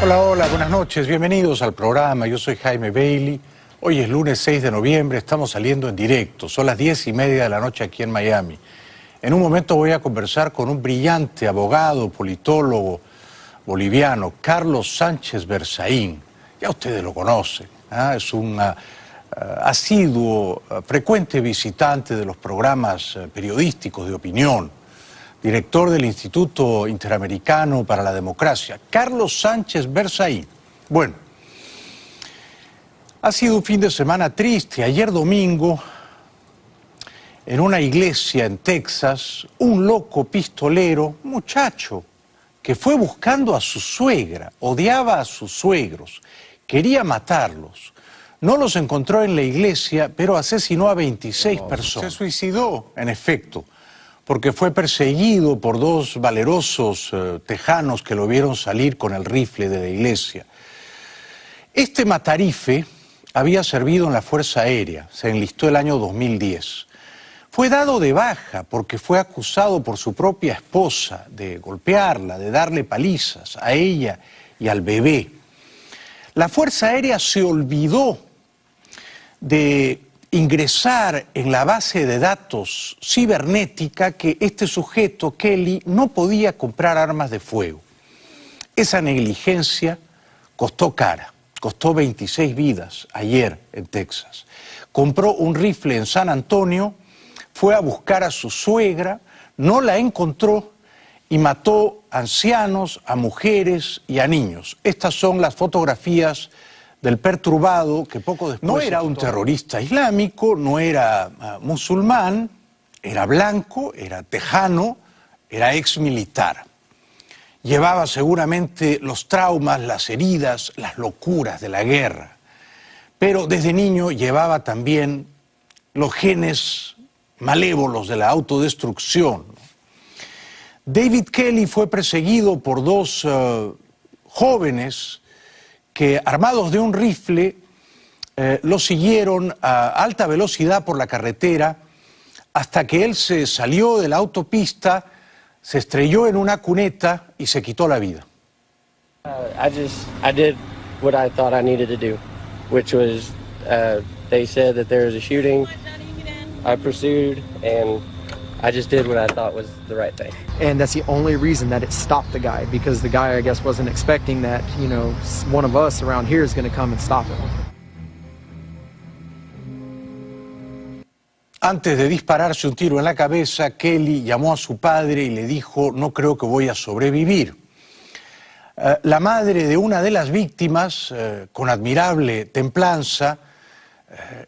Hola, hola, buenas noches, bienvenidos al programa, yo soy Jaime Bailey. Hoy es lunes 6 de noviembre, estamos saliendo en directo, son las 10:30 de la noche aquí en Miami. En un momento voy a conversar con un brillante abogado, politólogo boliviano, Carlos Sánchez Berzaín. Ya ustedes lo conocen, es un asiduo, frecuente visitante de los programas periodísticos de opinión, director del Instituto Interamericano para la Democracia, Carlos Sánchez Berzaín. Bueno, ha sido un fin de semana triste. Ayer domingo, en una iglesia en Texas, un loco pistolero, un muchacho, que fue buscando a su suegra, odiaba a sus suegros, quería matarlos. No los encontró en la iglesia, pero asesinó a 26 personas. Se suicidó, en efecto, porque fue perseguido por dos valerosos tejanos que lo vieron salir con el rifle de la iglesia. Este matarife había servido en la Fuerza Aérea, se enlistó el año 2010. Fue dado de baja porque fue acusado por su propia esposa de golpearla, de darle palizas a ella y al bebé. La Fuerza Aérea se olvidó de ingresar en la base de datos cibernética que este sujeto, Kelly, no podía comprar armas de fuego. Esa negligencia costó cara, costó 26 vidas ayer en Texas. Compró un rifle en San Antonio, fue a buscar a su suegra, no la encontró y mató a ancianos, a mujeres y a niños. Estas son las fotografías del perturbado que poco después... No era un terrorista islámico, no era musulmán, era blanco, era tejano, era exmilitar. Llevaba seguramente los traumas, las heridas, las locuras de la guerra. Pero desde niño llevaba también los genes malévolos de la autodestrucción. David Kelly fue perseguido por dos jóvenes que, armados de un rifle, lo siguieron a alta velocidad por la carretera hasta que él se salió de la autopista, se estrelló en una cuneta y se quitó la vida. I did what I thought I needed to do, which was they said that there was a shooting. I pursued and I just did what I thought was the right thing. And that's the only reason that it stopped the guy, because the guy, I guess, wasn't expecting that, you know, one of us around here is going to come and stop him. Antes de dispararse un tiro en la cabeza, Kelly llamó a su padre y le dijo: no creo que voy a sobrevivir. La madre de una de las víctimas, con admirable templanza,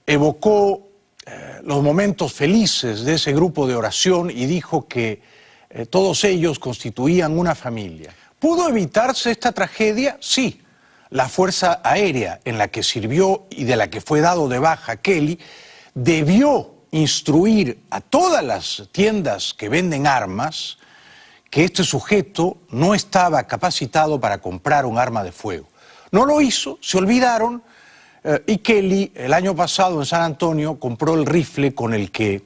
evocó los momentos felices de ese grupo de oración y dijo que todos ellos constituían una familia. ¿Pudo evitarse esta tragedia? Sí. La Fuerza Aérea en la que sirvió y de la que fue dado de baja Kelly debió instruir a todas las tiendas que venden armas que este sujeto no estaba capacitado para comprar un arma de fuego. No lo hizo, se olvidaron, y Kelly el año pasado en San Antonio compró el rifle con el que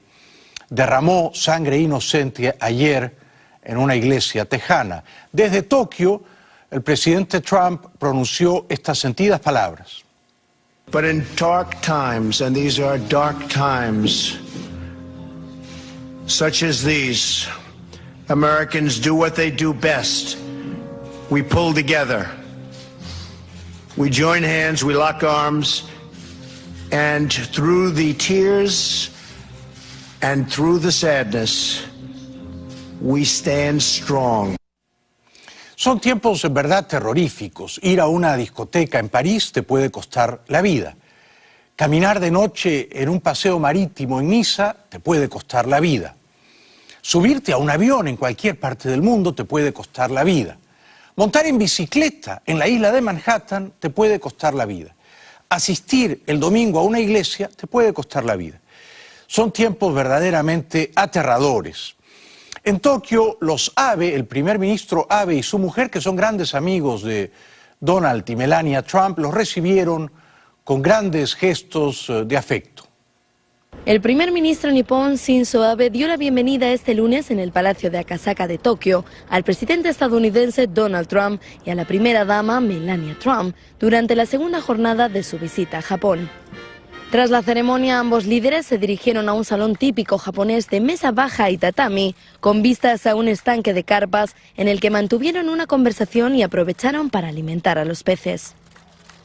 derramó sangre inocente ayer en una iglesia tejana. Desde Tokio, el presidente Trump pronunció estas sentidas palabras. But in dark times, and these are dark times, such as these, Americans do what they do best. We pull together. We join hands, we lock arms, and through the tears and through the sadness, we stand strong. Son tiempos en verdad terroríficos. Ir a una discoteca en París te puede costar la vida. Caminar de noche en un paseo marítimo en Niza te puede costar la vida. Subirte a un avión en cualquier parte del mundo te puede costar la vida. Montar en bicicleta en la isla de Manhattan te puede costar la vida. Asistir el domingo a una iglesia te puede costar la vida. Son tiempos verdaderamente aterradores. En Tokio, los Abe, el primer ministro Abe y su mujer, que son grandes amigos de Donald y Melania Trump, los recibieron con grandes gestos de afecto. El primer ministro nipón Shinzo Abe dio la bienvenida este lunes en el Palacio de Akasaka de Tokio al presidente estadounidense Donald Trump y a la primera dama Melania Trump durante la segunda jornada de su visita a Japón. Tras la ceremonia, ambos líderes se dirigieron a un salón típico japonés de mesa baja y tatami, con vistas a un estanque de carpas en el que mantuvieron una conversación y aprovecharon para alimentar a los peces.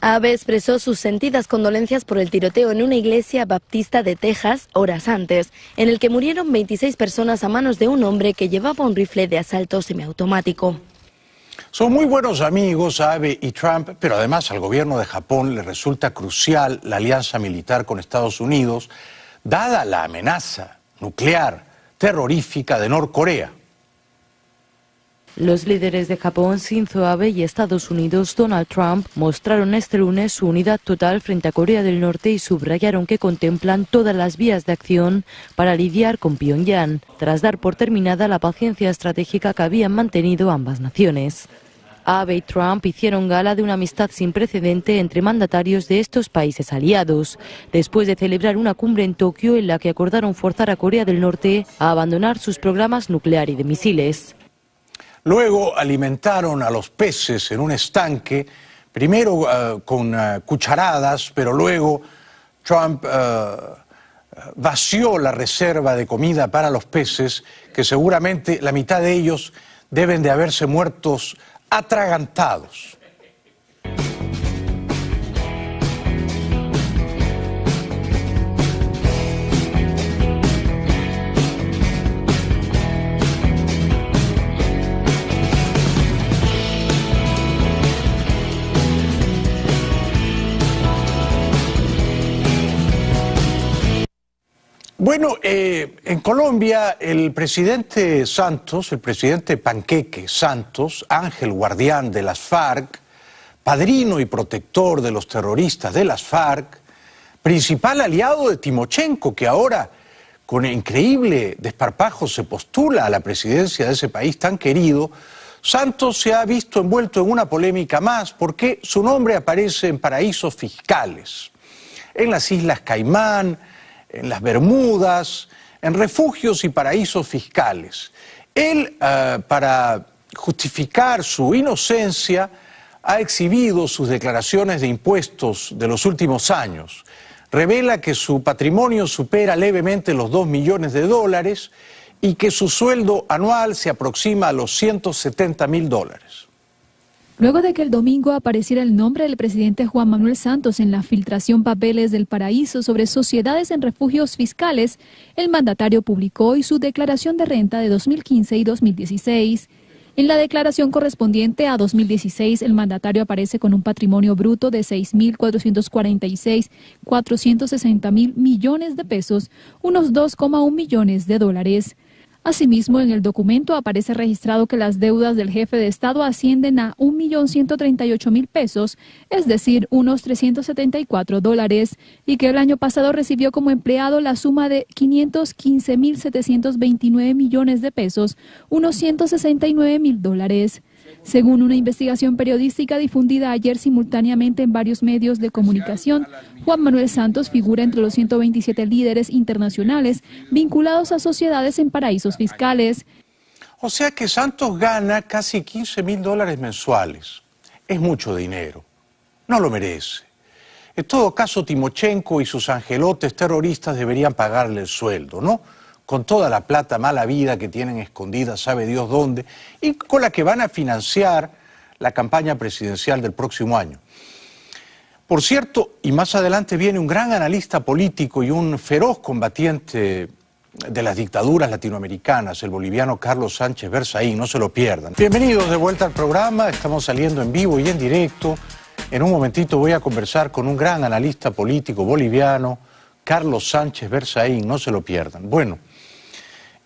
Abe expresó sus sentidas condolencias por el tiroteo en una iglesia baptista de Texas horas antes, en el que murieron 26 personas a manos de un hombre que llevaba un rifle de asalto semiautomático. Son muy buenos amigos Abe y Trump, pero además al gobierno de Japón le resulta crucial la alianza militar con Estados Unidos, dada la amenaza nuclear terrorífica de Norcorea. Los líderes de Japón, Shinzo Abe, y Estados Unidos, Donald Trump, mostraron este lunes su unidad total frente a Corea del Norte y subrayaron que contemplan todas las vías de acción para lidiar con Pyongyang, tras dar por terminada la paciencia estratégica que habían mantenido ambas naciones. Abe y Trump hicieron gala de una amistad sin precedente entre mandatarios de estos países aliados, después de celebrar una cumbre en Tokio en la que acordaron forzar a Corea del Norte a abandonar sus programas nuclear y de misiles. Luego alimentaron a los peces en un estanque, primero con cucharadas, pero luego Trump vació la reserva de comida para los peces, que seguramente la mitad de ellos deben de haberse muertos atragantados. Bueno, en Colombia el presidente Santos, el presidente Panqueque Santos, ángel guardián de las FARC, padrino y protector de los terroristas de las FARC, principal aliado de Timochenko, que ahora con increíble desparpajo se postula a la presidencia de ese país tan querido, Santos se ha visto envuelto en una polémica más porque su nombre aparece en paraísos fiscales, en las Islas Caimán, en las Bermudas, en refugios y paraísos fiscales. Él, para justificar su inocencia, ha exhibido sus declaraciones de impuestos de los últimos años. Revela que su patrimonio supera levemente los $2 millones y que su sueldo anual se aproxima a los $170.000. Luego de que el domingo apareciera el nombre del presidente Juan Manuel Santos en la filtración papeles del paraíso sobre sociedades en refugios fiscales, el mandatario publicó hoy su declaración de renta de 2015 y 2016. En la declaración correspondiente a 2016, el mandatario aparece con un patrimonio bruto de 6.446.460.000 millones de pesos, unos 2,1 millones de dólares. Asimismo, en el documento aparece registrado que las deudas del jefe de Estado ascienden a 1.138.000 pesos, es decir, unos $374, y que el año pasado recibió como empleado la suma de 515.729 millones de pesos, unos $169.000. Según una investigación periodística difundida ayer simultáneamente en varios medios de comunicación, Juan Manuel Santos figura entre los 127 líderes internacionales vinculados a sociedades en paraísos fiscales. O sea que Santos gana casi $15.000 mensuales. Es mucho dinero. No lo merece. En todo caso, Timochenko y sus angelotes terroristas deberían pagarle el sueldo, ¿no? Con toda la plata mala vida que tienen escondida, sabe Dios dónde, y con la que van a financiar la campaña presidencial del próximo año. Por cierto, y más adelante viene un gran analista político y un feroz combatiente de las dictaduras latinoamericanas, el boliviano Carlos Sánchez Berzaín, no se lo pierdan. Bienvenidos de vuelta al programa, estamos saliendo en vivo y en directo. En un momentito voy a conversar con un gran analista político boliviano, Carlos Sánchez Berzaín, no se lo pierdan. Bueno,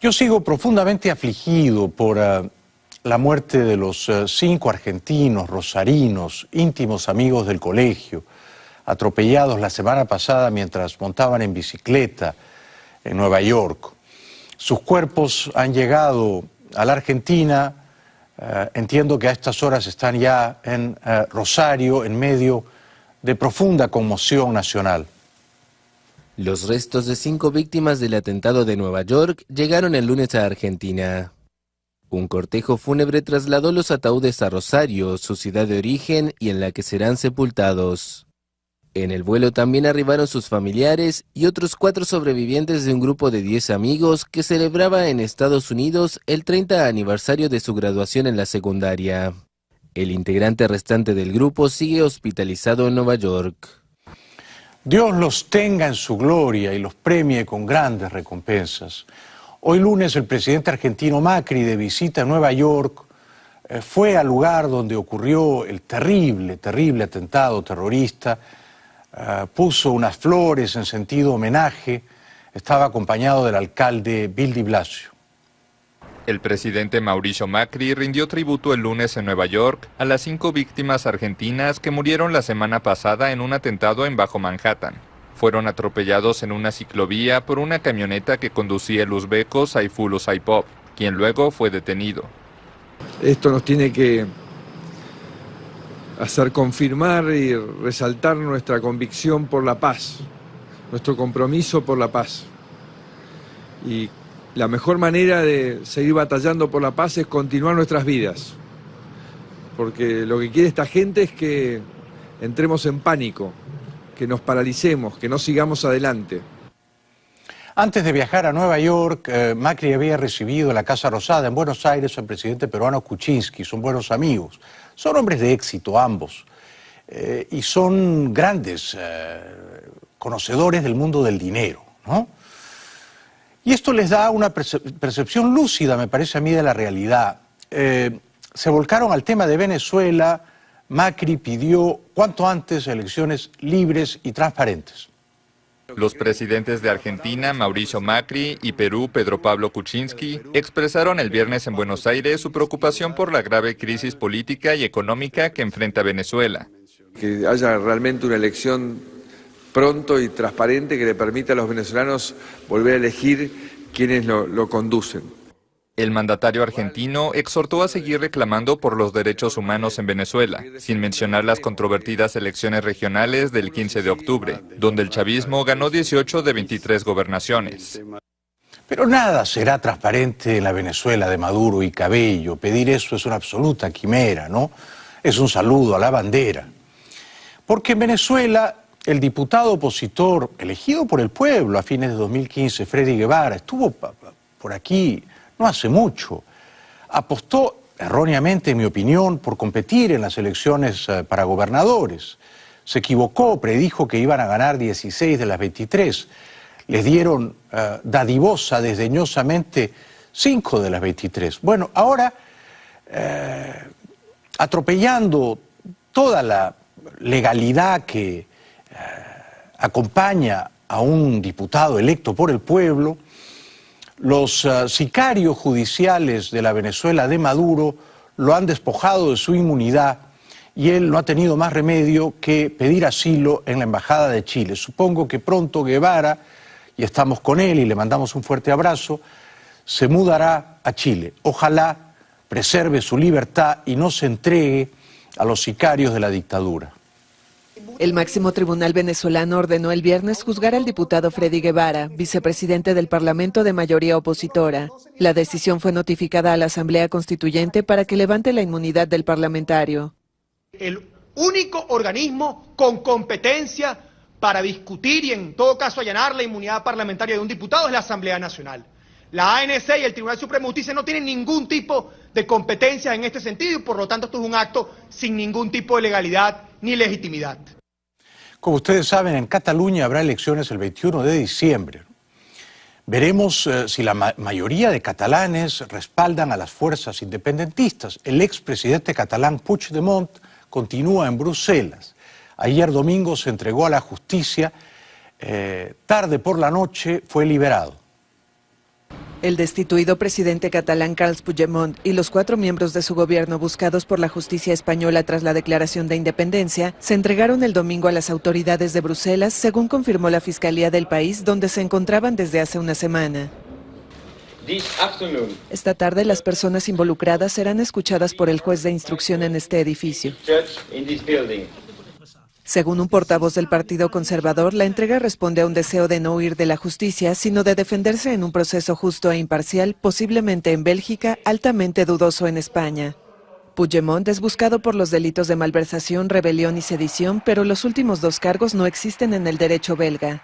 yo sigo profundamente afligido por la muerte de los 5 argentinos, rosarinos, íntimos amigos del colegio, atropellados la semana pasada mientras montaban en bicicleta en Nueva York. Sus cuerpos han llegado a la Argentina, entiendo que a estas horas están ya en Rosario, en medio de profunda conmoción nacional. Los restos de 5 víctimas del atentado de Nueva York llegaron el lunes a Argentina. Un cortejo fúnebre trasladó los ataúdes a Rosario, su ciudad de origen y en la que serán sepultados. En el vuelo también arribaron sus familiares y otros 4 sobrevivientes de un grupo de 10 amigos que celebraba en Estados Unidos el 30 aniversario de su graduación en la secundaria. El integrante restante del grupo sigue hospitalizado en Nueva York. Dios los tenga en su gloria y los premie con grandes recompensas. Hoy lunes el presidente argentino Macri, de visita a Nueva York, fue al lugar donde ocurrió el terrible atentado terrorista, puso unas flores en sentido homenaje, estaba acompañado del alcalde Bill de Blasio. El presidente Mauricio Macri rindió tributo el lunes en Nueva York a las 5 víctimas argentinas que murieron la semana pasada en un atentado en Bajo Manhattan. Fueron atropellados en una ciclovía por una camioneta que conducía el uzbeco Saifullo Saipov, quien luego fue detenido. Esto nos tiene que hacer confirmar y resaltar nuestra convicción por la paz, nuestro compromiso por la paz. Y la mejor manera de seguir batallando por la paz es continuar nuestras vidas, porque lo que quiere esta gente es que entremos en pánico, que nos paralicemos, que no sigamos adelante. Antes de viajar a Nueva York, Macri había recibido en la Casa Rosada en Buenos Aires al presidente peruano Kuczynski. Son buenos amigos, son hombres de éxito ambos, y son grandes conocedores del mundo del dinero, ¿no? Y esto les da una percepción lúcida, me parece a mí, de la realidad. Se volcaron al tema de Venezuela. Macri pidió cuanto antes elecciones libres y transparentes. Los presidentes de Argentina, Mauricio Macri, y Perú, Pedro Pablo Kuczynski, expresaron el viernes en Buenos Aires su preocupación por la grave crisis política y económica que enfrenta Venezuela. Que haya realmente una elección pronto y transparente que le permita a los venezolanos volver a elegir quienes lo conducen. El mandatario argentino exhortó a seguir reclamando por los derechos humanos en Venezuela, sin mencionar las controvertidas elecciones regionales del 15 de octubre, donde el chavismo ganó 18 de 23 gobernaciones. Pero nada será transparente en la Venezuela de Maduro y Cabello. Pedir eso es una absoluta quimera, ¿no? Es un saludo a la bandera. Porque en Venezuela el diputado opositor elegido por el pueblo a fines de 2015, Freddy Guevara, estuvo por aquí no hace mucho. Apostó erróneamente, en mi opinión, por competir en las elecciones para gobernadores. Se equivocó, predijo que iban a ganar 16 de las 23. Les dieron dadivosa, desdeñosamente, 5 de las 23. Bueno, ahora, atropellando toda la legalidad que acompaña a un diputado electo por el pueblo, los sicarios judiciales de la Venezuela de Maduro lo han despojado de su inmunidad y él no ha tenido más remedio que pedir asilo en la Embajada de Chile. Supongo que pronto Guevara, y estamos con él y le mandamos un fuerte abrazo, se mudará a Chile. Ojalá preserve su libertad y no se entregue a los sicarios de la dictadura. El máximo tribunal venezolano ordenó el viernes juzgar al diputado Freddy Guevara, vicepresidente del Parlamento de mayoría opositora. La decisión fue notificada a la Asamblea Constituyente para que levante la inmunidad del parlamentario. El único organismo con competencia para discutir y en todo caso allanar la inmunidad parlamentaria de un diputado es la Asamblea Nacional. La ANC y el Tribunal Supremo de Justicia no tienen ningún tipo de competencia en este sentido y por lo tanto esto es un acto sin ningún tipo de legalidad ni legitimidad. Como ustedes saben, en Cataluña habrá elecciones el 21 de diciembre. Veremos si la mayoría de catalanes respaldan a las fuerzas independentistas. El expresidente catalán Puigdemont continúa en Bruselas. Ayer domingo se entregó a la justicia, tarde por la noche fue liberado. El destituido presidente catalán Carles Puigdemont y los 4 miembros de su gobierno buscados por la justicia española tras la declaración de independencia se entregaron el domingo a las autoridades de Bruselas, según confirmó la Fiscalía del país, donde se encontraban desde hace una semana. Esta tarde las personas involucradas serán escuchadas por el juez de instrucción en este edificio. Según un portavoz del Partido Conservador, la entrega responde a un deseo de no huir de la justicia, sino de defenderse en un proceso justo e imparcial, posiblemente en Bélgica, altamente dudoso en España. Puigdemont es buscado por los delitos de malversación, rebelión y sedición, pero los últimos dos cargos no existen en el derecho belga.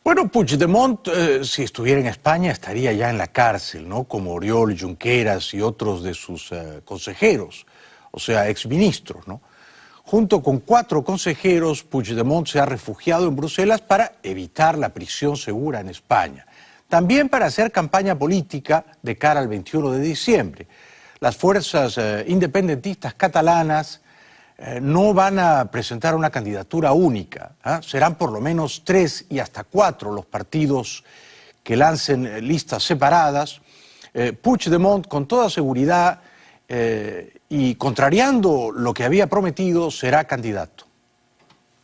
Bueno, Puigdemont, si estuviera en España, estaría ya en la cárcel, ¿no? Como Oriol Junqueras y otros de sus consejeros, o sea, exministros, ¿no? Junto con 4 consejeros, Puigdemont se ha refugiado en Bruselas para evitar la prisión segura en España. También para hacer campaña política de cara al 21 de diciembre. Las fuerzas independentistas catalanas no van a presentar una candidatura única. Serán por lo menos 3 y hasta 4 los partidos que lancen listas separadas. Puigdemont, con toda seguridad, y contrariando lo que había prometido, será candidato.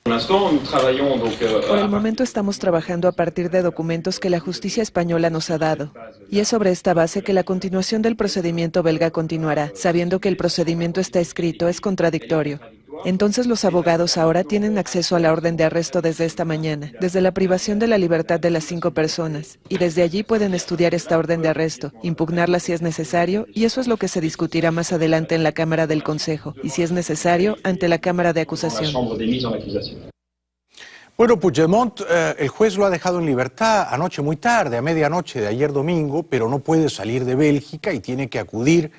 Por el momento estamos trabajando a partir de documentos que la justicia española nos ha dado. Y es sobre esta base que la continuación del procedimiento belga continuará, sabiendo que el procedimiento está escrito, es contradictorio. Entonces los abogados ahora tienen acceso a la orden de arresto desde esta mañana, desde la privación de la libertad de las 5 personas, y desde allí pueden estudiar esta orden de arresto, impugnarla si es necesario, y eso es lo que se discutirá más adelante en la Cámara del Consejo, y si es necesario, ante la Cámara de Acusación. Bueno, Puigdemont, el juez lo ha dejado en libertad anoche muy tarde, a medianoche de ayer domingo, pero no puede salir de Bélgica y tiene que acudir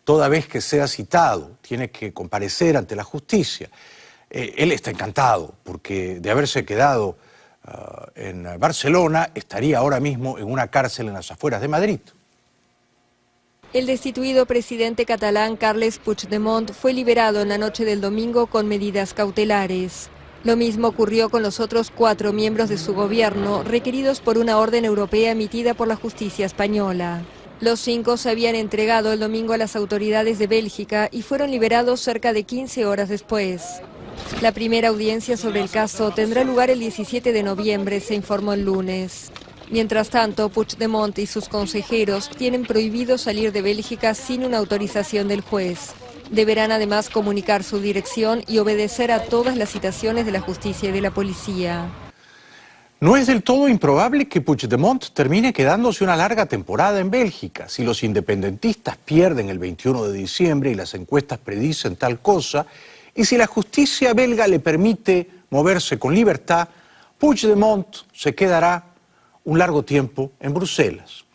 toda vez que sea citado, tiene que comparecer ante la justicia. Él está encantado, porque de haberse quedado en Barcelona, estaría ahora mismo en una cárcel en las afueras de Madrid. El destituido presidente catalán Carles Puigdemont fue liberado en la noche del domingo con medidas cautelares. Lo mismo ocurrió con los otros 4 miembros de su gobierno, requeridos por una orden europea emitida por la justicia española. Los 5 se habían entregado el domingo a las autoridades de Bélgica y fueron liberados cerca de 15 horas después. La primera audiencia sobre el caso tendrá lugar el 17 de noviembre, se informó el lunes. Mientras tanto, Puigdemont y sus consejeros tienen prohibido salir de Bélgica sin una autorización del juez. Deberán además comunicar su dirección y obedecer a todas las citaciones de la justicia y de la policía. No es del todo improbable que Puigdemont termine quedándose una larga temporada en Bélgica. Si los independentistas pierden el 21 de diciembre y las encuestas predicen tal cosa, y si la justicia belga le permite moverse con libertad, Puigdemont se quedará un largo tiempo en Bruselas.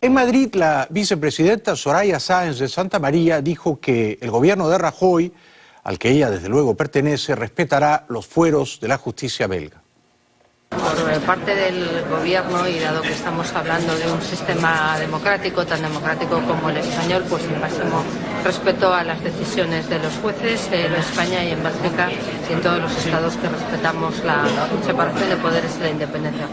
En Madrid, la vicepresidenta Soraya Sáenz de Santa María dijo que el gobierno de Rajoy, al que ella desde luego pertenece, respetará los fueros de la justicia belga. Por parte del gobierno, y dado que estamos hablando de un sistema democrático, tan democrático como el español, pues el máximo respeto a las decisiones de los jueces en España y en Bélgica y en todos los estados que respetamos la separación de poderes y la independencia.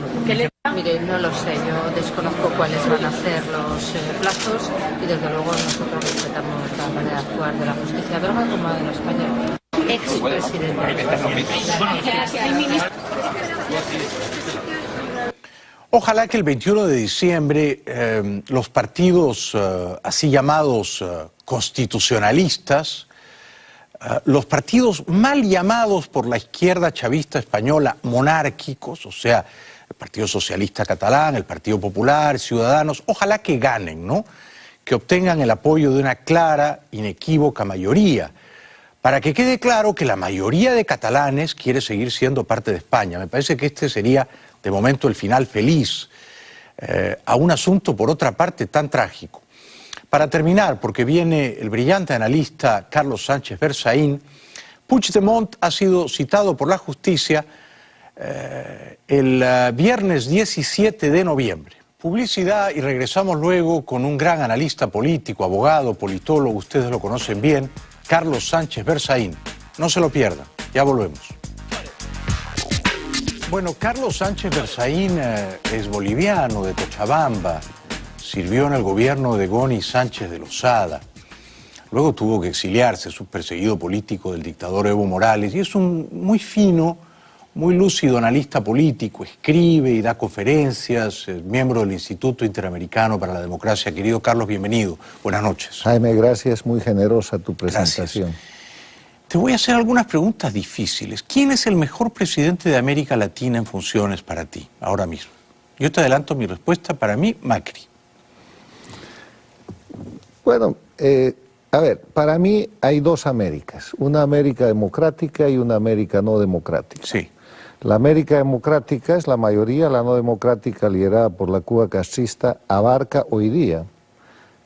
Mire, no lo sé, yo desconozco cuáles van a ser los plazos y desde luego nosotros respetamos la manera de actuar de la justicia belga como la de la española. Ojalá que el 21 de diciembre los partidos así llamados constitucionalistas, los partidos mal llamados por la izquierda chavista española monárquicos, o sea, el Partido Socialista Catalán, el Partido Popular, Ciudadanos, ojalá que ganen, ¿no? Que obtengan el apoyo de una clara, inequívoca mayoría, para que quede claro que la mayoría de catalanes quiere seguir siendo parte de España. Me parece que este sería, de momento, el final feliz a un asunto, por otra parte, tan trágico. Para terminar, porque viene el brillante analista Carlos Sánchez Berzaín, Puigdemont ha sido citado por la justicia el viernes 17 de noviembre. Publicidad y regresamos luego con un gran analista político, abogado, politólogo, ustedes lo conocen bien, Carlos Sánchez Berzaín. No se lo pierdan, ya volvemos. Bueno, Carlos Sánchez Berzaín es boliviano, de Cochabamba, sirvió en el gobierno de Goni Sánchez de Lozada, luego tuvo que exiliarse, es un perseguido político del dictador Evo Morales y es un muy fino, muy lúcido analista político, escribe y da conferencias, es miembro del Instituto Interamericano para la Democracia. Querido Carlos, bienvenido. Buenas noches. Jaime, gracias, muy generosa tu presentación. Gracias. Te voy a hacer algunas preguntas difíciles. ¿Quién es el mejor presidente de América Latina en funciones para ti, ahora mismo? Yo te adelanto mi respuesta, para mí, Macri. Bueno, a ver, para mí hay dos Américas, una América democrática y una América no democrática. Sí. La América democrática es la mayoría, la no democrática liderada por la Cuba castrista abarca hoy día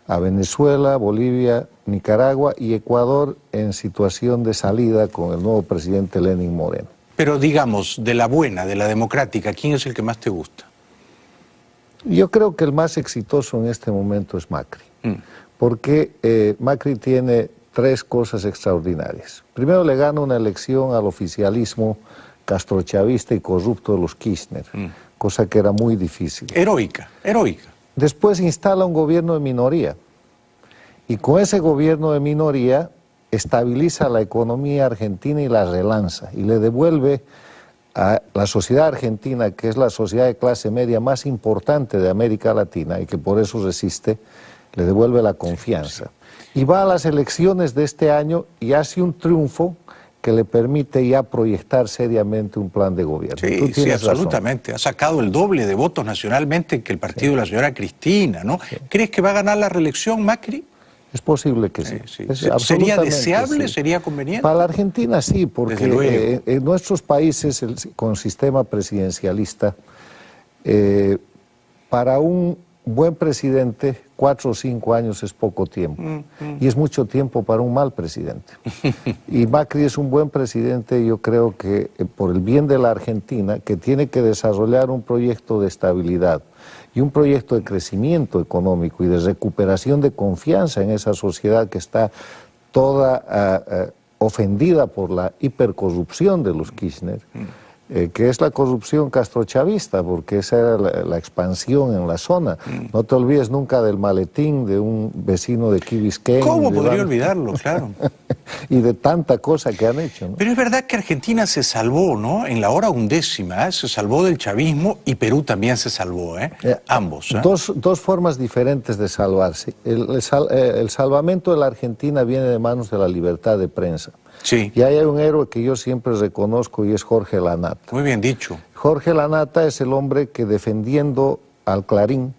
a Venezuela, Bolivia, Nicaragua y Ecuador en situación de salida con el nuevo presidente Lenín Moreno. Pero digamos, de la buena, de la democrática, ¿quién es el que más te gusta? Yo creo que el más exitoso en este momento es Macri, porque Macri tiene tres cosas extraordinarias. Primero, le gana una elección al oficialismo castrochavista y corrupto de los Kirchner, cosa que era muy difícil. Heroica, heroica. Después instala un gobierno de minoría, y con ese gobierno de minoría estabiliza la economía argentina y la relanza, y le devuelve a la sociedad argentina, que es la sociedad de clase media más importante de América Latina y que por eso resiste, le devuelve la confianza. Y va a las elecciones de este año y hace un triunfo que le permite ya proyectar seriamente un plan de gobierno. Sí, sí, absolutamente. Ha sacado el doble de votos nacionalmente que el partido de la señora Cristina, ¿no? Sí. ¿Crees que va a ganar la reelección Macri? Es posible que sí. ¿Sería deseable? Sí. ¿Sería conveniente? Para la Argentina sí, porque en nuestros países con sistema presidencialista, para un buen presidente 4 o 5 años es poco tiempo y es mucho tiempo para un mal presidente. Y Macri es un buen presidente, yo creo que por el bien de la Argentina, que tiene que desarrollar un proyecto de estabilidad y un proyecto de crecimiento económico y de recuperación de confianza en esa sociedad que está toda ofendida por la hipercorrupción de los Kirchner, que es la corrupción castrochavista, porque esa era la expansión en la zona. No te olvides nunca del maletín de un vecino de Key Biscayne. ¿Cómo podría olvidarlo? Claro. Y de tanta cosa que han hecho, ¿no? Pero es verdad que Argentina se salvó, ¿no? En la hora undécima, se salvó del chavismo y Perú también se salvó, ambos. Dos formas diferentes de salvarse. El salvamento de la Argentina viene de manos de la libertad de prensa. Sí. Y hay un héroe que yo siempre reconozco y es Jorge Lanata. Muy bien dicho. Jorge Lanata es el hombre que, defendiendo al Clarín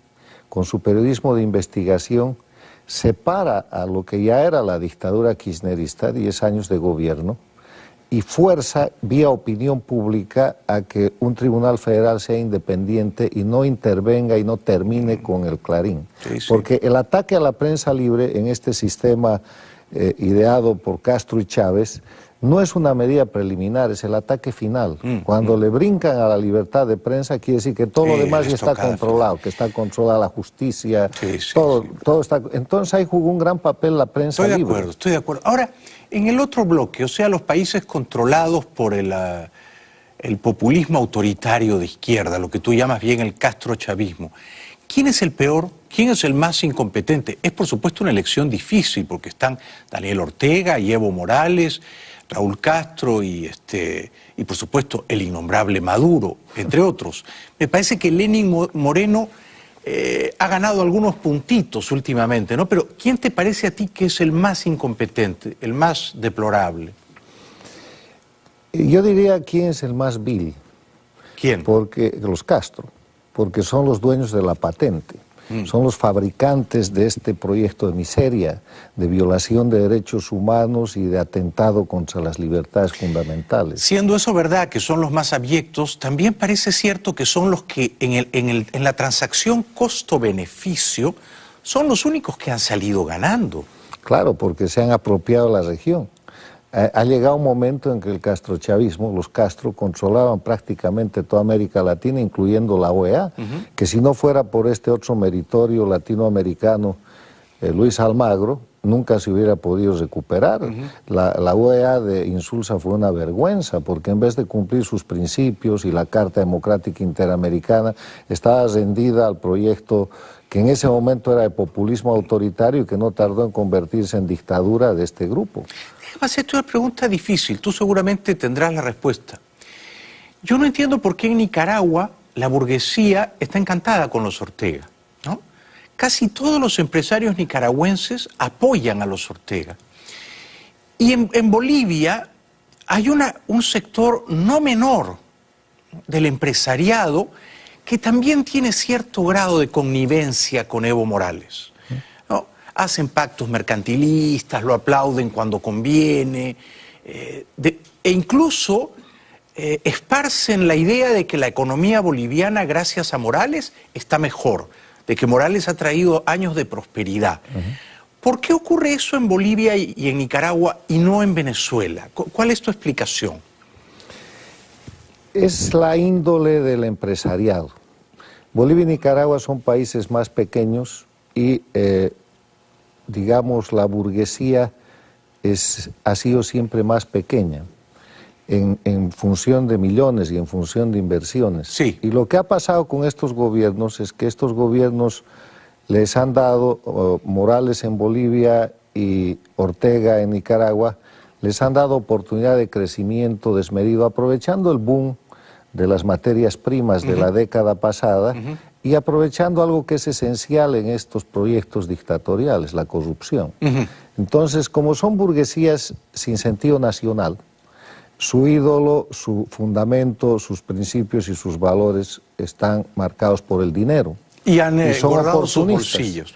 con su periodismo de investigación, separa a lo que ya era la dictadura kirchnerista, 10 años de gobierno, y fuerza vía opinión pública a que un tribunal federal sea independiente y no intervenga y no termine con el Clarín. Sí, sí. Porque el ataque a la prensa libre en este sistema ideado por Castro y Chávez, no es una medida preliminar, es el ataque final. Cuando le brincan a la libertad de prensa, quiere decir que todo lo demás ya está controlado, que está controlada la justicia, todo está... Entonces ahí jugó un gran papel la prensa libre. Estoy de acuerdo. Ahora, en el otro bloque, o sea, los países controlados por el populismo autoritario de izquierda, lo que tú llamas bien el castrochavismo, ¿quién es el peor? ¿Quién es el más incompetente? Es por supuesto una elección difícil porque están Daniel Ortega y Evo Morales, Raúl Castro y por supuesto el innombrable Maduro, entre otros. Me parece que Lenín Moreno ha ganado algunos puntitos últimamente, ¿no? Pero ¿quién te parece a ti que es el más incompetente, el más deplorable? Yo diría quién es el más vil. ¿Quién? Porque los Castro, porque son los dueños de la patente. Son los fabricantes de este proyecto de miseria, de violación de derechos humanos y de atentado contra las libertades fundamentales. Siendo eso verdad, que son los más abyectos, también parece cierto que son los que en la transacción costo-beneficio son los únicos que han salido ganando. Claro, porque se han apropiado la región. Ha llegado un momento en que el castrochavismo, los Castro, controlaban prácticamente toda América Latina, incluyendo la OEA, que si no fuera por este otro meritorio latinoamericano, Luis Almagro, nunca se hubiera podido recuperar. La OEA de Insulza fue una vergüenza, porque en vez de cumplir sus principios y la Carta Democrática Interamericana, estaba rendida al proyecto que en ese momento era de populismo autoritario y que no tardó en convertirse en dictadura de este grupo. Déjame hacerte una pregunta difícil, tú seguramente tendrás la respuesta. Yo no entiendo por qué en Nicaragua la burguesía está encantada con los Ortega, ¿no? Casi todos los empresarios nicaragüenses apoyan a los Ortega. Y en Bolivia hay un sector no menor del empresariado que también tiene cierto grado de connivencia con Evo Morales, ¿no? Hacen pactos mercantilistas, lo aplauden cuando conviene, e incluso esparcen la idea de que la economía boliviana, gracias a Morales, está mejor, de que Morales ha traído años de prosperidad. ¿Por qué ocurre eso en Bolivia y en Nicaragua y no en Venezuela? ¿Cuál es tu explicación? Es la índole del empresariado. Bolivia y Nicaragua son países más pequeños y, digamos, la burguesía ha sido siempre más pequeña en función de millones y en función de inversiones. Sí. Y lo que ha pasado con estos gobiernos es que estos gobiernos les han dado, Morales en Bolivia y Ortega en Nicaragua, les han dado oportunidad de crecimiento desmedido, aprovechando el boom de las materias primas de la década pasada y aprovechando algo que es esencial en estos proyectos dictatoriales, la corrupción. Entonces, como son burguesías sin sentido nacional, su ídolo, su fundamento, sus principios y sus valores están marcados por el dinero. Y han son guardado sus oportunistas. bolsillos.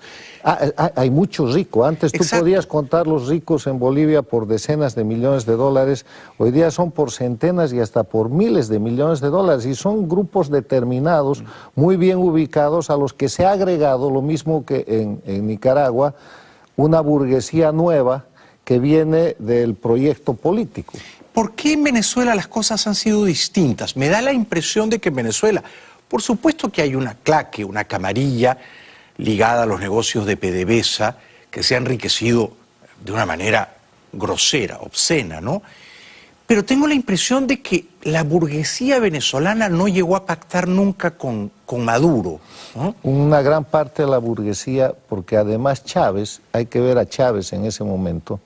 Hay muchos ricos. Antes tú podías contar los ricos en Bolivia por decenas de millones de dólares. Hoy día son por centenas y hasta por miles de millones de dólares. Y son grupos determinados, muy bien ubicados, a los que se ha agregado, lo mismo que en Nicaragua, una burguesía nueva que viene del proyecto político. ¿Por qué en Venezuela las cosas han sido distintas? Me da la impresión de que en Venezuela, por supuesto que hay una claque, una camarilla ligada a los negocios de PDVSA que se ha enriquecido de una manera grosera, obscena, ¿no? Pero tengo la impresión de que la burguesía venezolana no llegó a pactar nunca con Maduro, ¿no? Una gran parte de la burguesía, porque además Chávez, hay que ver a Chávez en ese momento,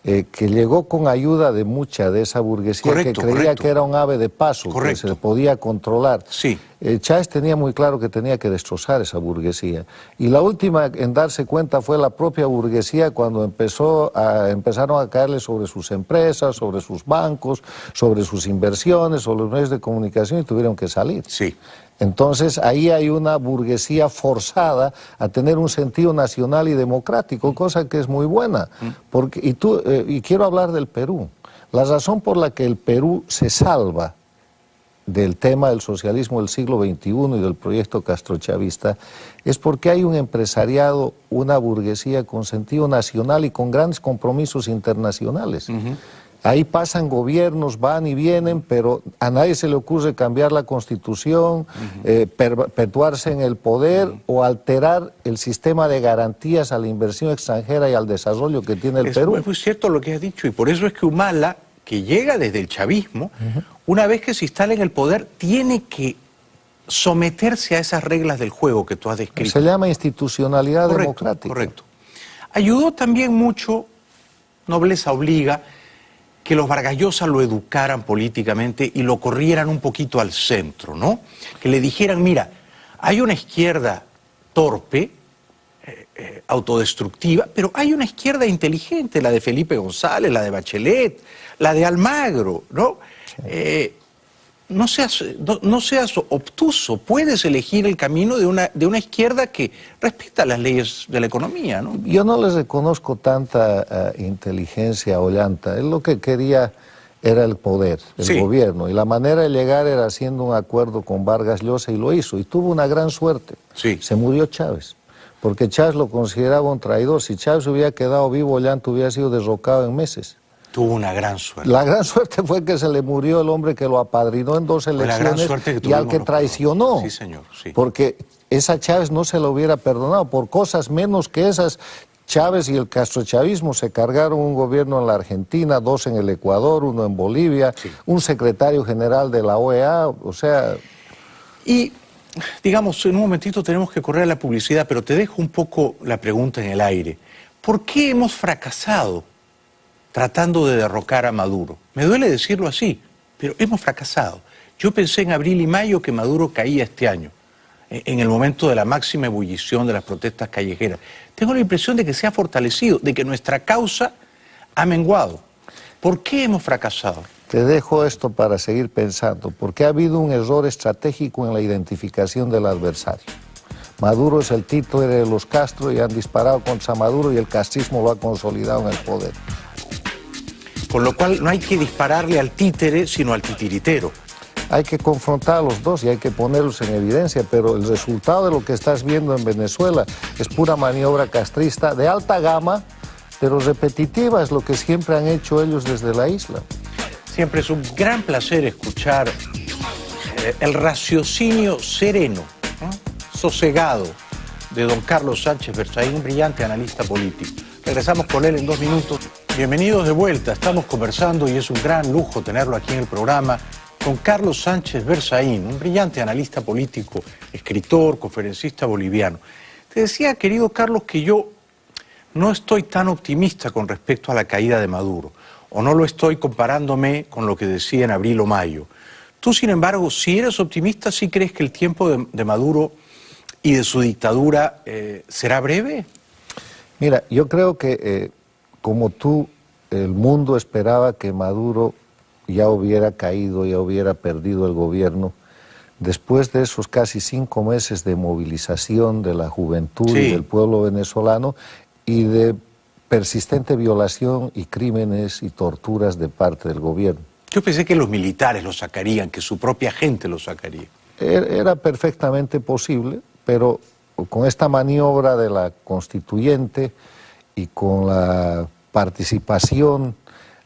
que llegó con ayuda de mucha de esa burguesía que creía que era un ave de paso, que se podía controlar. Sí. Chávez tenía muy claro que tenía que destrozar esa burguesía. Y la última en darse cuenta fue la propia burguesía cuando empezaron a caerle sobre sus empresas, sobre sus bancos, sobre sus inversiones, sobre los medios de comunicación y tuvieron que salir. Sí. Entonces ahí hay una burguesía forzada a tener un sentido nacional y democrático, cosa que es muy buena. Y quiero hablar del Perú. La razón por la que el Perú se salva del tema del socialismo del siglo XXI y del proyecto castrochavista es porque hay un empresariado, una burguesía con sentido nacional y con grandes compromisos internacionales. Ahí pasan gobiernos, van y vienen, pero a nadie se le ocurre cambiar la Constitución, perpetuarse en el poder o alterar el sistema de garantías a la inversión extranjera y al desarrollo que tiene el Perú. Es muy cierto lo que has dicho y por eso es que Humala, que llega desde el chavismo, una vez que se instala en el poder, tiene que someterse a esas reglas del juego que tú has descrito. Se llama institucionalidad democrática. Correcto. Ayudó también mucho, nobleza obliga, que los Vargas Llosa lo educaran políticamente y lo corrieran un poquito al centro, ¿no? Que le dijeran, mira, hay una izquierda torpe, autodestructiva, pero hay una izquierda inteligente, la de Felipe González, la de Bachelet, la de Almagro, ¿no? No seas obtuso, puedes elegir el camino de una izquierda que respeta las leyes de la economía, ¿no? Yo no les reconozco tanta inteligencia o llanta. Él lo que quería era el poder, el gobierno, y la manera de llegar era haciendo un acuerdo con Vargas Llosa y lo hizo, y tuvo una gran suerte. Se murió Chávez, porque Chávez lo consideraba un traidor. Si Chávez hubiera quedado vivo, Ollanta hubiera sido derrocado en meses. Tuvo una gran suerte. La gran suerte fue que se le murió el hombre que lo apadrinó en 2 elecciones y al que traicionó. Sí, señor. Sí. Porque esa Chávez no se lo hubiera perdonado. Por cosas menos que esas, Chávez y el castrochavismo se cargaron un gobierno en la Argentina, 2 en el Ecuador, 1 en Bolivia, un secretario general de la OEA, o sea... Y, digamos, en un momentito tenemos que correr a la publicidad, pero te dejo un poco la pregunta en el aire. ¿Por qué hemos fracasado tratando de derrocar a Maduro? Me duele decirlo así, pero hemos fracasado. Yo pensé en abril y mayo que Maduro caía este año, en el momento de la máxima ebullición de las protestas callejeras. Tengo la impresión de que se ha fortalecido, de que nuestra causa ha menguado. ¿Por qué hemos fracasado? Te dejo esto para seguir pensando, porque ha habido un error estratégico en la identificación del adversario. Maduro es el títere de los Castro y han disparado contra Maduro y el castrismo lo ha consolidado en el poder. Con lo cual no hay que dispararle al títere, sino al titiritero. Hay que confrontar a los dos y hay que ponerlos en evidencia, pero el resultado de lo que estás viendo en Venezuela es pura maniobra castrista de alta gama, pero repetitiva, es lo que siempre han hecho ellos desde la isla. Siempre es un gran placer escuchar el raciocinio sereno, ¿no?, sosegado de don Carlos Sánchez Berzaín, un brillante analista político. Regresamos con él en 2 minutos. Bienvenidos de vuelta, estamos conversando y es un gran lujo tenerlo aquí en el programa con Carlos Sánchez Berzaín, un brillante analista político, escritor, conferencista boliviano. Te decía, querido Carlos, que yo no estoy tan optimista con respecto a la caída de Maduro, o no lo estoy comparándome con lo que decía en abril o mayo. Tú, sin embargo, si eres optimista, ¿sí crees que el tiempo de Maduro y de su dictadura será breve? Mira, yo creo que, como tú, el mundo esperaba que Maduro ya hubiera caído, ya hubiera perdido el gobierno, después de esos casi 5 meses de movilización de la juventud y del pueblo venezolano y de persistente violación y crímenes y torturas de parte del gobierno. Yo pensé que los militares lo sacarían, que su propia gente lo sacaría. Era perfectamente posible, pero con esta maniobra de la constituyente y con la participación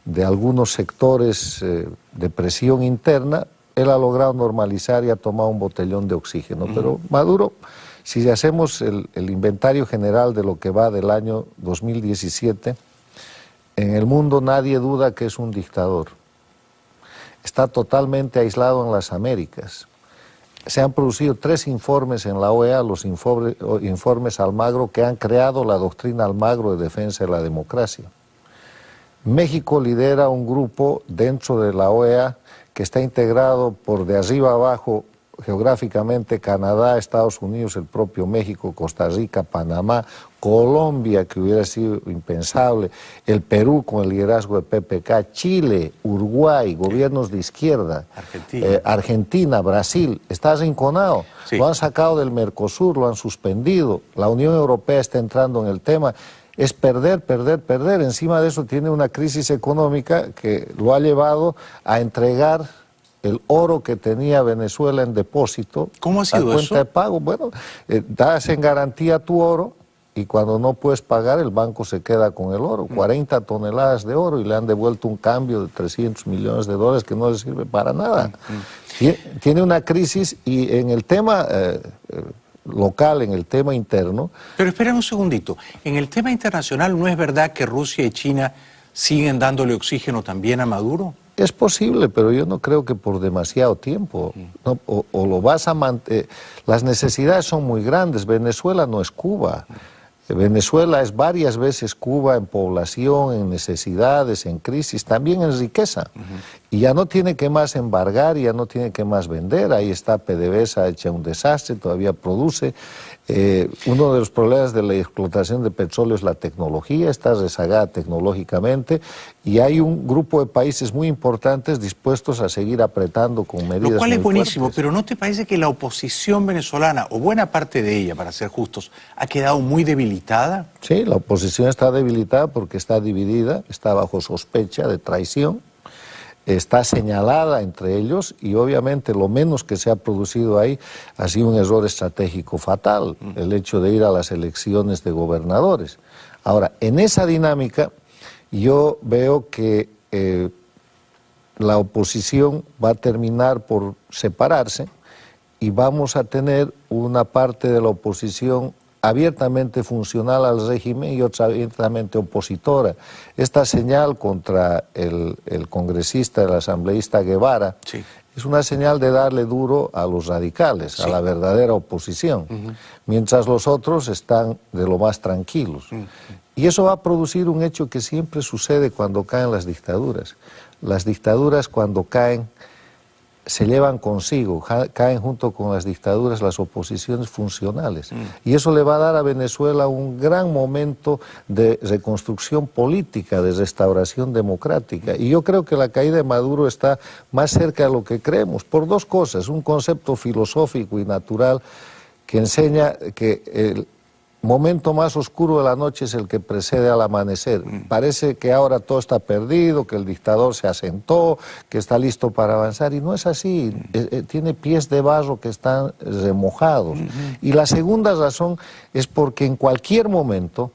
de algunos sectores de presión interna, él ha logrado normalizar y ha tomado un botellón de oxígeno. Pero Maduro, si hacemos el inventario general de lo que va del año 2017, en el mundo nadie duda que es un dictador. Está totalmente aislado en las Américas. Se han producido 3 informes en la OEA, los informes Almagro, que han creado la doctrina Almagro de defensa de la democracia. México lidera un grupo dentro de la OEA que está integrado por de arriba abajo geográficamente Canadá, Estados Unidos, el propio México, Costa Rica, Panamá, Colombia, que hubiera sido impensable, el Perú con el liderazgo de PPK, Chile, Uruguay, gobiernos de izquierda, Argentina, Brasil, está arrinconado. Lo han sacado del Mercosur, lo han suspendido, la Unión Europea está entrando en el tema. Es perder, perder, perder. Encima de eso tiene una crisis económica que lo ha llevado a entregar el oro que tenía Venezuela en depósito. ¿Cómo ha sido a cuenta eso? de pago. Bueno, das en garantía tu oro y cuando no puedes pagar el banco se queda con el oro. 40 toneladas de oro y le han devuelto un cambio de $300 millones que no le sirve para nada. Tiene una crisis y en el tema local, en el tema interno. Pero esperen un segundito, en el tema internacional, ¿no es verdad que Rusia y China siguen dándole oxígeno también a Maduro? Es posible, pero yo no creo que por demasiado tiempo. ¿No? O lo vas a mantener. Las necesidades son muy grandes. Venezuela no es Cuba. Venezuela es varias veces Cuba en población, en necesidades, en crisis, también en riqueza. Y ya no tiene que más embargar, ya no tiene que más vender. Ahí está PDVSA hecha un desastre, todavía produce. Uno de los problemas de la explotación de petróleo es la tecnología, está rezagada tecnológicamente y hay un grupo de países muy importantes dispuestos a seguir apretando con medidas lo cual es muy buenísimo, fuertes. pero ¿no te parece que la oposición venezolana, o buena parte de ella, para ser justos, ha quedado muy debilitada? Sí, la oposición está debilitada porque está dividida, está bajo sospecha de traición, está señalada entre ellos y obviamente lo menos que se ha producido ahí ha sido un error estratégico fatal, el hecho de ir a las elecciones de gobernadores. Ahora, en esa dinámica yo veo que la oposición va a terminar por separarse y vamos a tener una parte de la oposición abiertamente funcional al régimen y otra abiertamente opositora. Esta señal contra el congresista, el asambleísta Guevara, es una señal de darle duro a los radicales, a la verdadera oposición, mientras los otros están de lo más tranquilos. Y eso va a producir un hecho que siempre sucede cuando caen las dictaduras. Las dictaduras cuando caen se llevan consigo, caen junto con las dictaduras las oposiciones funcionales. Y eso le va a dar a Venezuela un gran momento de reconstrucción política, de restauración democrática. Y yo creo que la caída de Maduro está más cerca de lo que creemos, por dos cosas. Un concepto filosófico y natural que enseña que el momento más oscuro de la noche es el que precede al amanecer. Parece que ahora todo está perdido, que el dictador se asentó, que está listo para avanzar, y no es así. Tiene pies de barro que están remojados. Y la segunda razón es porque en cualquier momento,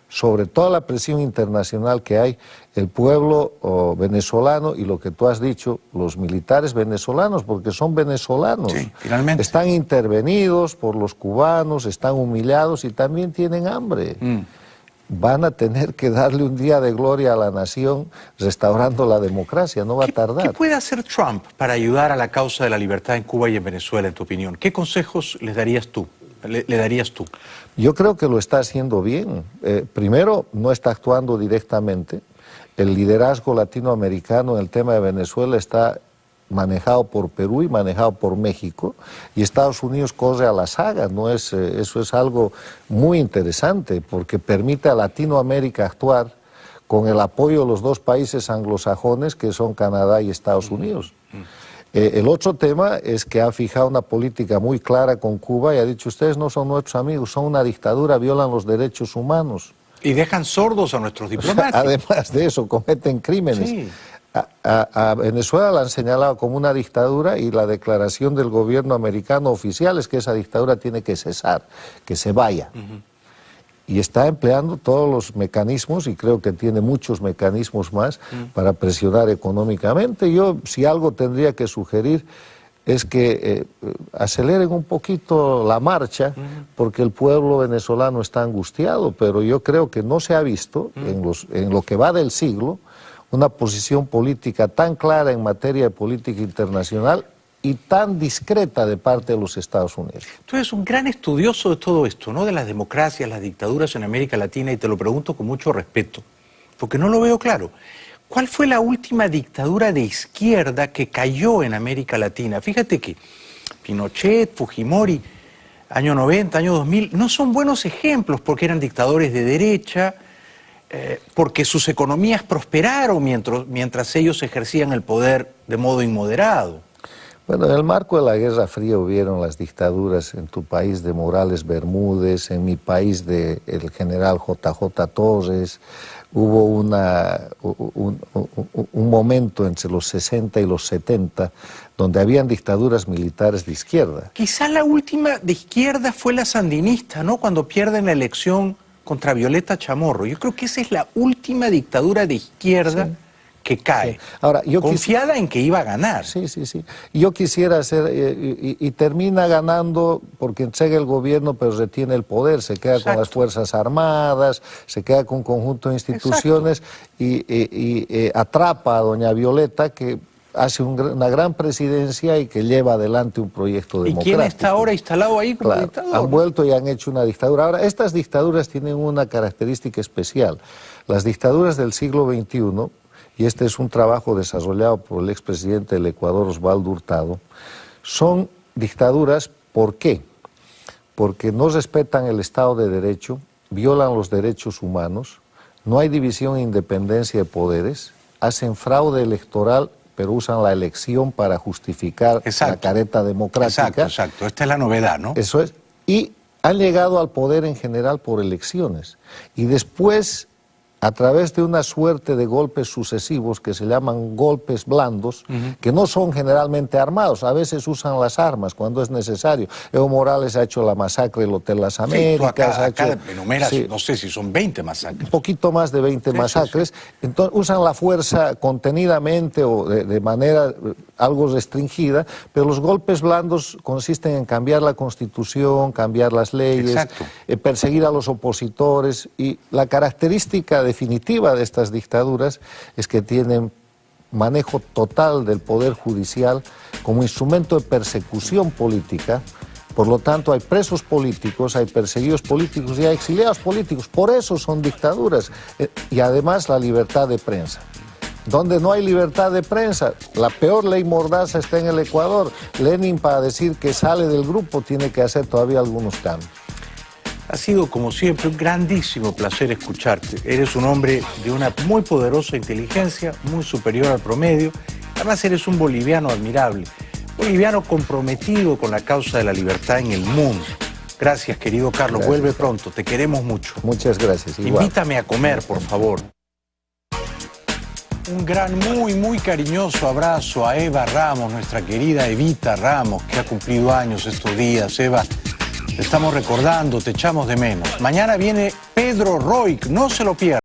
sobre toda la presión internacional que hay, el pueblo venezolano y lo que tú has dicho, los militares venezolanos, porque son venezolanos, sí, finalmente están intervenidos por los cubanos, están humillados y también tienen hambre. Van a tener que darle un día de gloria a la nación restaurando la democracia, no va a tardar. ¿Qué puede hacer Trump para ayudar a la causa de la libertad en Cuba y en Venezuela, en tu opinión? ¿Qué consejos le darías tú? Yo creo que lo está haciendo bien. Primero, no está actuando directamente. El liderazgo latinoamericano en el tema de Venezuela está manejado por Perú y manejado por México, y Estados Unidos corre a la saga. Eso es algo muy interesante, porque permite a Latinoamérica actuar con el apoyo de los dos países anglosajones, que son Canadá y Estados Unidos. El otro tema es que ha fijado una política muy clara con Cuba y ha dicho: ustedes no son nuestros amigos, son una dictadura, violan los derechos humanos. Y dejan sordos a nuestros diplomáticos. Además de eso, cometen crímenes. Sí. A Venezuela la han señalado como una dictadura, y la declaración del gobierno americano oficial es que esa dictadura tiene que cesar, que se vaya. Y está empleando todos los mecanismos, y creo que tiene muchos mecanismos más para presionar económicamente. Yo, si algo tendría que sugerir, es que aceleren un poquito la marcha, porque el pueblo venezolano está angustiado, pero yo creo que no se ha visto en lo que va del siglo una posición política tan clara en materia de política internacional y tan discreta de parte de los Estados Unidos. Tú eres un gran estudioso de todo esto, ¿no? De las democracias, las dictaduras en América Latina, y te lo pregunto con mucho respeto, porque no lo veo claro. ¿Cuál fue la última dictadura de izquierda que cayó en América Latina? Fíjate que Pinochet, Fujimori, año 90, año 2000, no son buenos ejemplos, porque eran dictadores de derecha, porque sus economías prosperaron mientras ellos ejercían el poder de modo inmoderado. Bueno, en el marco de la Guerra Fría hubieron las dictaduras en tu país de Morales Bermúdez, en mi país del general JJ Torres. Hubo un momento entre los 60 y los 70 donde habían dictaduras militares de izquierda. Quizá la última de izquierda fue la sandinista, ¿no? Cuando pierden la elección contra Violeta Chamorro. Yo creo que esa es la última dictadura de izquierda que cae. Sí. Ahora, confiada en que iba a ganar. Sí. Yo quisiera hacer, y termina ganando porque entrega el gobierno, pero retiene el poder, se queda con las Fuerzas Armadas, se queda con un conjunto de instituciones y atrapa a doña Violeta, que hace una gran presidencia y que lleva adelante un proyecto democrático. ¿Y quién está ahora instalado ahí como dictador? Han vuelto y han hecho una dictadura. Ahora, estas dictaduras tienen una característica especial. Las dictaduras del siglo XXI, y este es un trabajo desarrollado por el expresidente del Ecuador, Osvaldo Hurtado, son dictaduras, ¿por qué? Porque no respetan el Estado de Derecho, violan los derechos humanos, no hay división e independencia de poderes, hacen fraude electoral, pero usan la elección para justificar la careta democrática. Exacto. Esta es la novedad, ¿no? Eso es. Y han llegado al poder en general por elecciones. Y después, a través de una suerte de golpes sucesivos que se llaman golpes blandos, que no son generalmente armados, a veces usan las armas cuando es necesario. Evo Morales ha hecho la masacre del Hotel Las Américas. Acá enumeras, no sé si son 20 masacres. Un poquito más de 20 masacres. Entonces usan la fuerza contenidamente o de manera algo restringida, pero los golpes blandos consisten en cambiar la Constitución, cambiar las leyes, perseguir a los opositores, y la característica definitiva de estas dictaduras es que tienen manejo total del poder judicial como instrumento de persecución política. Por lo tanto, hay presos políticos, hay perseguidos políticos y hay exiliados políticos. Por eso son dictaduras. Y además la libertad de prensa. donde no hay libertad de prensa. La peor ley mordaza está en el Ecuador. Lenin, para decir que sale del grupo, tiene que hacer todavía algunos cambios. Ha sido, como siempre, un grandísimo placer escucharte. Eres un hombre de una muy poderosa inteligencia, muy superior al promedio. Además, eres un boliviano admirable, boliviano comprometido con la causa de la libertad en el mundo. Gracias, querido Carlos. Gracias. Vuelve pronto. Te queremos mucho. Muchas gracias. Igual. Invítame a comer, por favor. Un gran, muy cariñoso abrazo a Eva Ramos, nuestra querida Evita Ramos, que ha cumplido años estos días. Eva, te estamos recordando, te echamos de menos. Mañana viene Pedro Roig, no se lo pierdan.